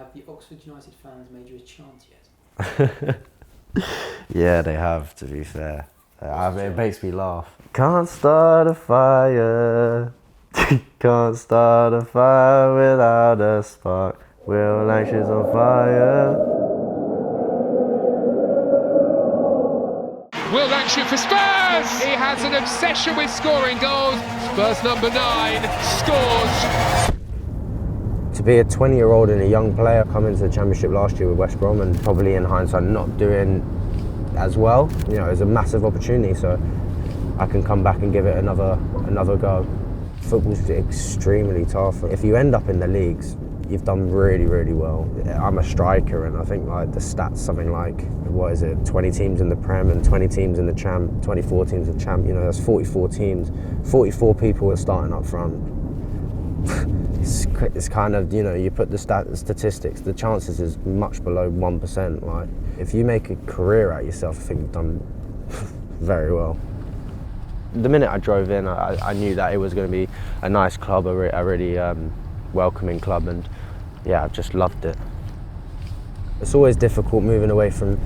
Have the Oxford United fans made you a chant yet? Yeah, they have, to be fair. It makes me laugh. Can't start a fire. Can't start a fire without a spark. Will Lancashire's on fire. Will Lancashire for Spurs! He has an obsession with scoring goals. Spurs number 9 scores. To be a 20-year-old and a young player coming to the Championship last year with West Brom and probably in hindsight not doing as well, you know, it's a massive opportunity, so I can come back and give it another go. Football's extremely tough. If you end up in the leagues, you've done really, really well. I'm a striker, and I think like the stats, something like, 20 teams in the Prem and 20 teams in the Champ, 24 teams in the Champ, you know, that's 44 teams, 44 people are starting up front. It's kind of, you know, you put the statistics, the chances is much below 1%. Like, if you make a career out of yourself, I think you've done very well. The minute I drove in, I knew that it was going to be a nice club, a really welcoming club, and yeah, I just loved it. It's always difficult moving away from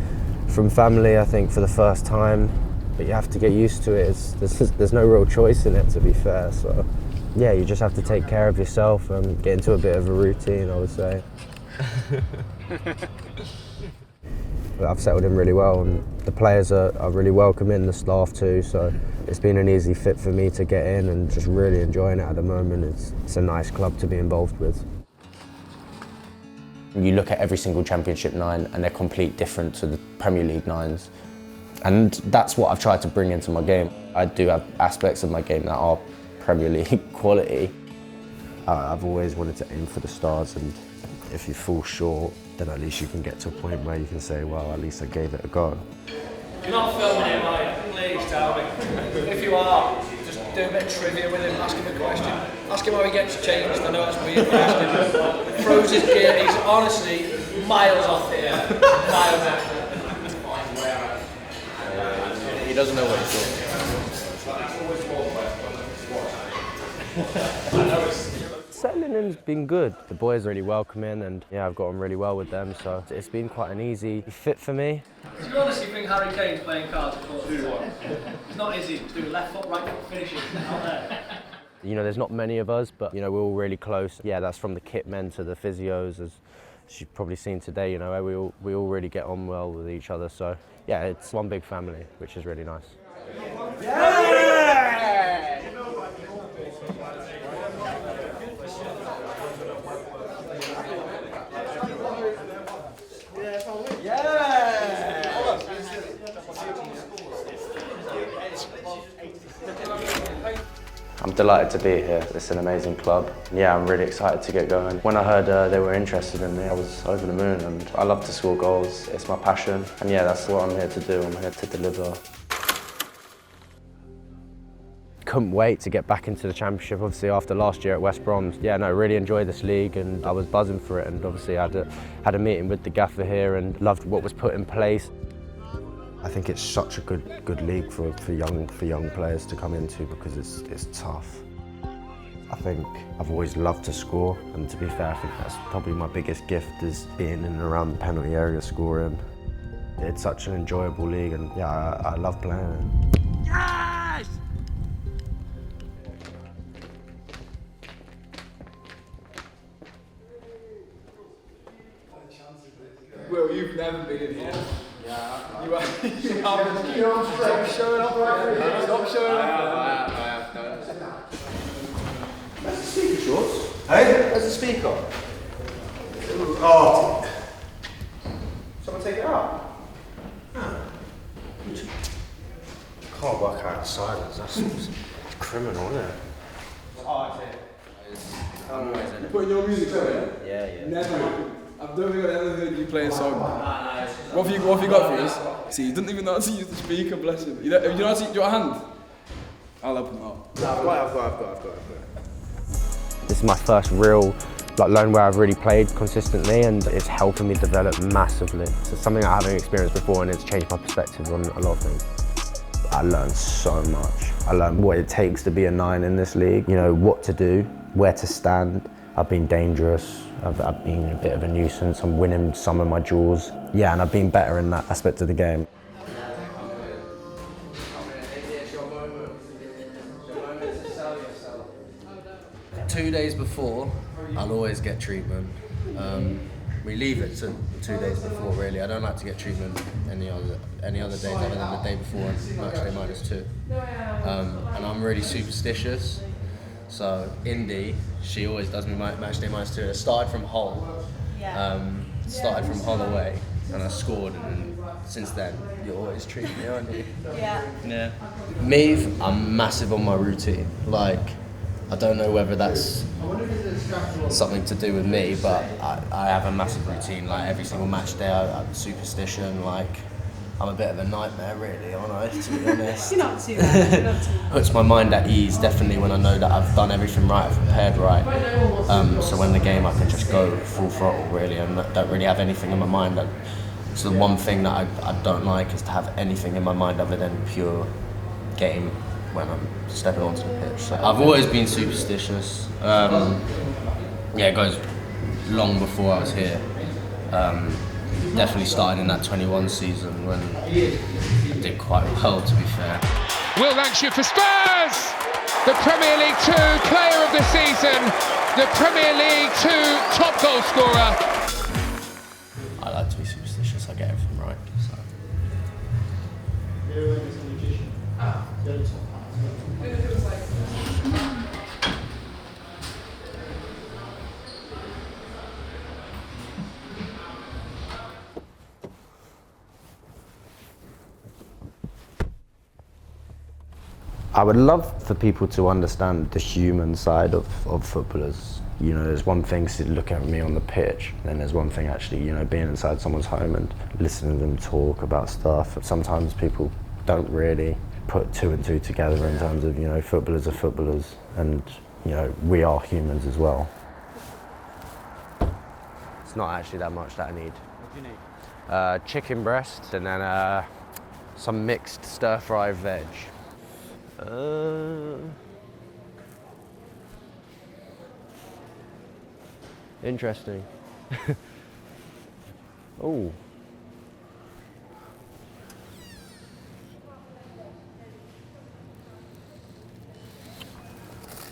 family, I think, for the first time, but you have to get used to it. There's no real choice in it, to be fair, so yeah, you just have to take care of yourself and get into a bit of a routine, I would say. But I've settled in really well, and the players are really welcoming, the staff too, so it's been an easy fit for me to get in and just really enjoying it at the moment. It's a nice club to be involved with. You look at every single Championship 9 and they're complete different to the Premier League 9s. And that's what I've tried to bring into my game. I do have aspects of my game that are Premier League quality. I've always wanted to aim for the stars, and if you fall short, then at least you can get to a point where you can say, well, at least I gave it a go. You're not filming him, are you? Please tell me. If you are, just do a bit of trivia with him, ask him a question. Ask him how he gets changed. I know it's weird, but ask him. Throws his gear, he's honestly miles off here. Miles off. He doesn't know what he's doing. Settling in's been good. The boys are really welcoming, and yeah, I've got on really well with them, so it's been quite an easy fit for me. Do you honestly think Harry Kane's playing cards at court? It's not easy to do left foot, right foot finishing out there. You know, there's not many of us, but you know, we're all really close. Yeah, that's from the kit men to the physios, as you've probably seen today. You know, we all really get on well with each other. So yeah, it's one big family, which is really nice. I'm delighted to be here. It's an amazing club. Yeah, I'm really excited to get going. When I heard they were interested in me, I was over the moon, and I love to score goals. It's my passion, and yeah, that's what I'm here to do. I'm here to deliver. Couldn't wait to get back into the Championship, obviously, after last year at West Brom. Yeah, no, really enjoyed this league, and I was buzzing for it, and obviously I had a meeting with the gaffer here and loved what was put in place. I think it's such a good league for young players to come into, because it's tough. I think I've always loved to score, and to be fair, I think that's probably my biggest gift, is being in and around the penalty area scoring. It's such an enjoyable league, and yeah, I love playing it. Yes! Will, you've never been in here. Yeah. You haven't. Stop showing up. Stop showing up. I have. Where's the speaker, Shorts? Hey? Where's the speaker? Oh. Someone take it out? Can't work out the silence. It's criminal, isn't it? Oh, I see. I'm always in it. Putting your music on? Yeah. Never. I don't think I've ever heard you play a song. What have you got for us? See, he doesn't even know how to use the speaker, bless him. You know how to use your hand? I'll open it up. No, I've got it. This is my first real loan where I've really played consistently, and it's helping me develop massively. It's something I haven't experienced before, and it's changed my perspective on a lot of things. I learned so much. I learned what it takes to be a 9 in this league, you know, what to do, where to stand. I've been dangerous, I've been a bit of a nuisance. I'm winning some of my duels. Yeah, and I've been better in that aspect of the game. Two days before, I'll always get treatment. We leave it to 2 days before, really. I don't like to get treatment any other days other than the day before and match day -2. And I'm really superstitious. So Indy, she always does me match day -2. It started from Hull. Started from Hull away, and I scored. And since then, you always treat me, aren't you? Yeah. Me, I'm massive on my routine. Like, I don't know whether that's something to do with me, but I have a massive routine. Like every single match day, I'm superstition. Like I'm a bit of a nightmare, really, aren't I? To be honest. You're not too bad. Puts my mind at ease definitely when I know that I've done everything right, I've prepared right. So when the game, I can just go full throttle, really, and don't really have anything in my mind. So the one thing that I don't like is to have anything in my mind other than pure game when I'm stepping onto the pitch. So I've always been superstitious. Yeah, it goes long before I was here. Definitely started in that 21 season when I did quite well, to be fair. Will Lancashire for Spurs! The Premier League 2 player of the season, the Premier League 2 top goal scorer. I like to be superstitious, I get everything right. So. I would love for people to understand the human side of footballers. You know, there's one thing to look at me on the pitch, and then there's one thing actually, you know, being inside someone's home and listening to them talk about stuff. Sometimes people don't really put 2 and 2 together in terms of, you know, footballers are footballers, and, you know, we are humans as well. It's not actually that much that I need. What do you need? Chicken breast and then some mixed stir-fry veg. Interesting. Oh.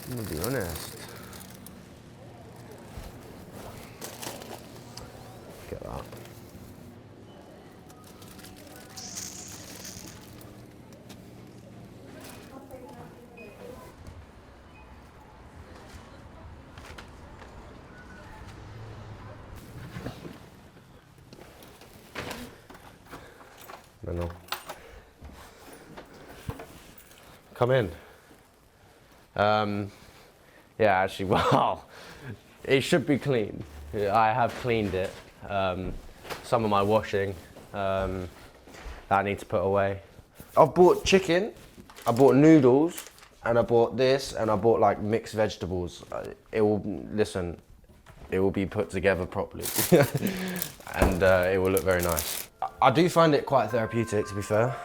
I'm gonna be honest. Get that. No. Come in. Yeah, actually, wow. It should be clean. I have cleaned it. Some of my washing that I need to put away. I've bought chicken, I bought noodles, and I bought this, and I bought like mixed vegetables. It will be put together properly, and it will look very nice. I do find it quite therapeutic, to be fair,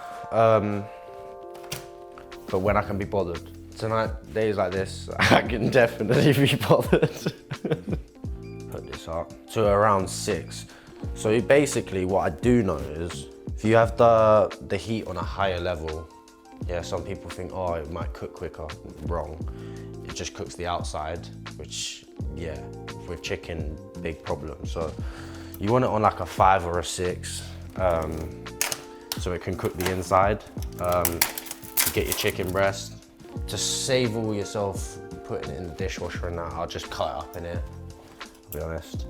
but when I can be bothered. Tonight, days like this, I can definitely be bothered. Put this up to around 6. So basically what I do know is, if you have the heat on a higher level, yeah, some people think, oh, it might cook quicker. Wrong. It just cooks the outside, which, yeah, with chicken, big problem. So you want it on like a 5 or a 6, so it can cook the inside. To get your chicken breast. To save all yourself putting it in the dishwasher and that, I'll just cut it up in it, I'll be honest.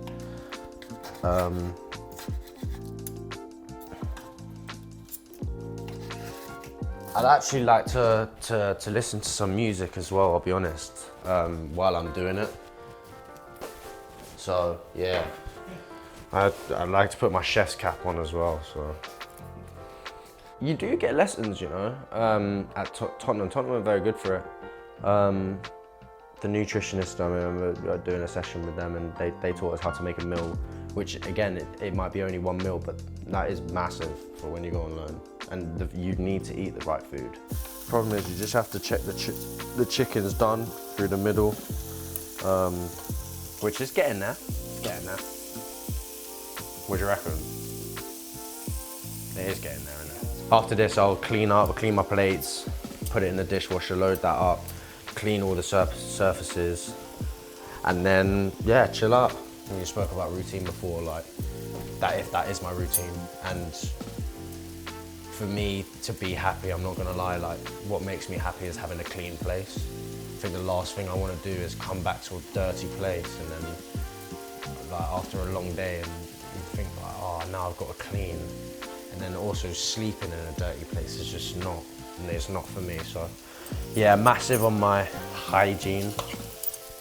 I'd actually like to listen to some music as well, I'll be honest, while I'm doing it. So, yeah. I'd like to put my chef's cap on as well, so. You do get lessons, you know, at Tottenham. Tottenham are very good for it. The nutritionist, I remember doing a session with them, and they taught us how to make a meal, which again, it might be only one meal, but that is massive for when you go online. And you need to eat the right food. Problem is, you just have to check the chicken's done through the middle, which is getting there. Getting there. What do you reckon? It is getting there, isn't it? After this, I'll clean my plates, put it in the dishwasher, load that up, clean all the surfaces, and then, yeah, chill out. And you spoke about routine before, like, if that is my routine. And for me to be happy, I'm not gonna lie, like, what makes me happy is having a clean place. I think the last thing I wanna do is come back to a dirty place and then, like, after a long day, and you think, like, oh, now I've got to clean. And then also sleeping in a dirty place is just not, it's not for me. So yeah, massive on my hygiene.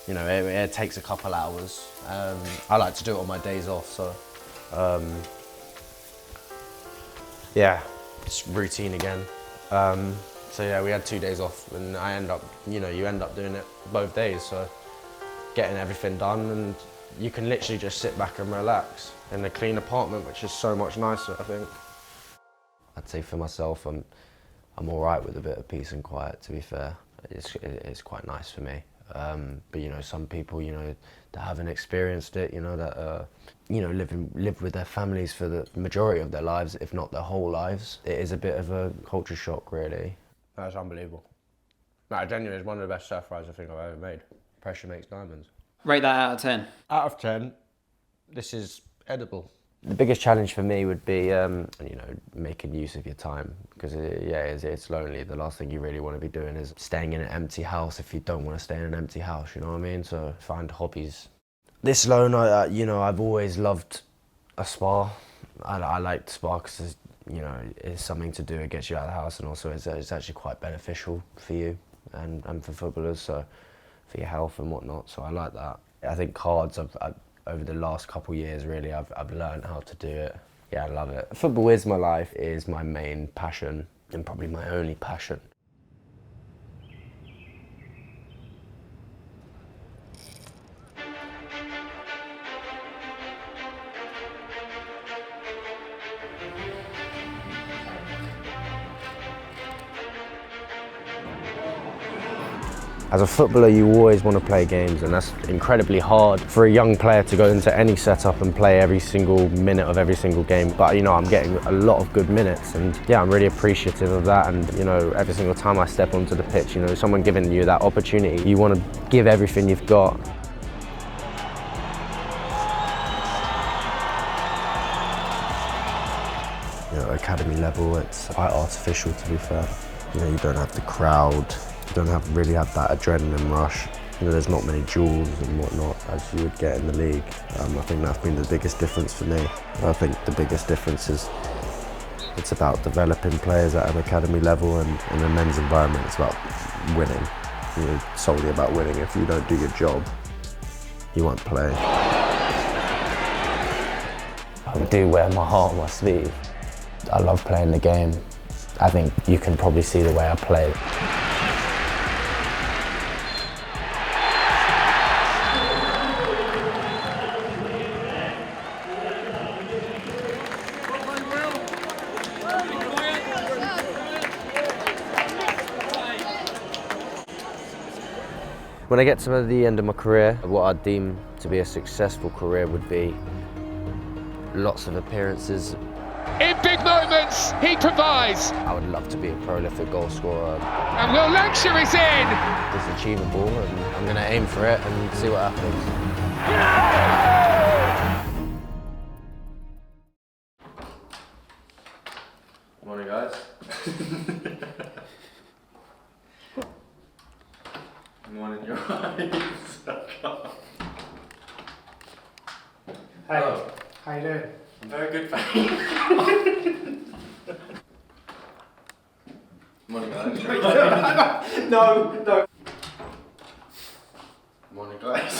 You know, it takes a couple hours. I like to do it on my days off, so yeah, it's routine again. So yeah, we had 2 days off, and I end up, you end up doing it both days, so getting everything done, and you can literally just sit back and relax in a clean apartment, which is so much nicer, I think. I'd say for myself, I'm all right with a bit of peace and quiet, to be fair. It's quite nice for me. But some people, that haven't experienced it, that live with their families for the majority of their lives, if not their whole lives. It is a bit of a culture shock, really. That's unbelievable. No, genuinely, it's one of the best stir fries I think I've ever made. Pressure makes diamonds. Rate that out of 10. Out of 10, this is edible. The biggest challenge for me would be, making use of your time, because it's lonely. The last thing you really want to be doing is staying in an empty house if you don't want to stay in an empty house, you know what I mean? So find hobbies. This loan, I've always loved a spa. I like spa because it's something to do. It gets you out of the house, and also it's actually quite beneficial for you and for footballers, so for your health and whatnot. So I like that. I think cards, over the last couple of years, really, I've learned how to do it. Yeah, I love it. Football is my life, it is my main passion, and probably my only passion. As a footballer, you always want to play games, and that's incredibly hard for a young player to go into any setup and play every single minute of every single game. But I'm getting a lot of good minutes, and yeah, I'm really appreciative of that. And every single time I step onto the pitch, someone giving you that opportunity, you want to give everything you've got. Academy level, it's quite artificial, to be fair. You don't have the crowd. You don't really have that adrenaline rush. There's not many duels and whatnot as you would get in the league. I think that's been the biggest difference for me. I think the biggest difference is it's about developing players at an academy level, and in a men's environment it's about winning. Solely about winning. If you don't do your job, you won't play. I do wear my heart on my sleeve. I love playing the game. I think you can probably see the way I play. When I get to the end of my career, what I deem to be a successful career would be lots of appearances. In big moments, he provides. I would love to be a prolific goal scorer. And Will Lancashire is in. It's achievable, and I'm going to aim for it and see what happens. Morning, guys. Morning, your eyes. Hey, how you doing? I'm very good, thanks. Morning, guys. No. Morning, guys.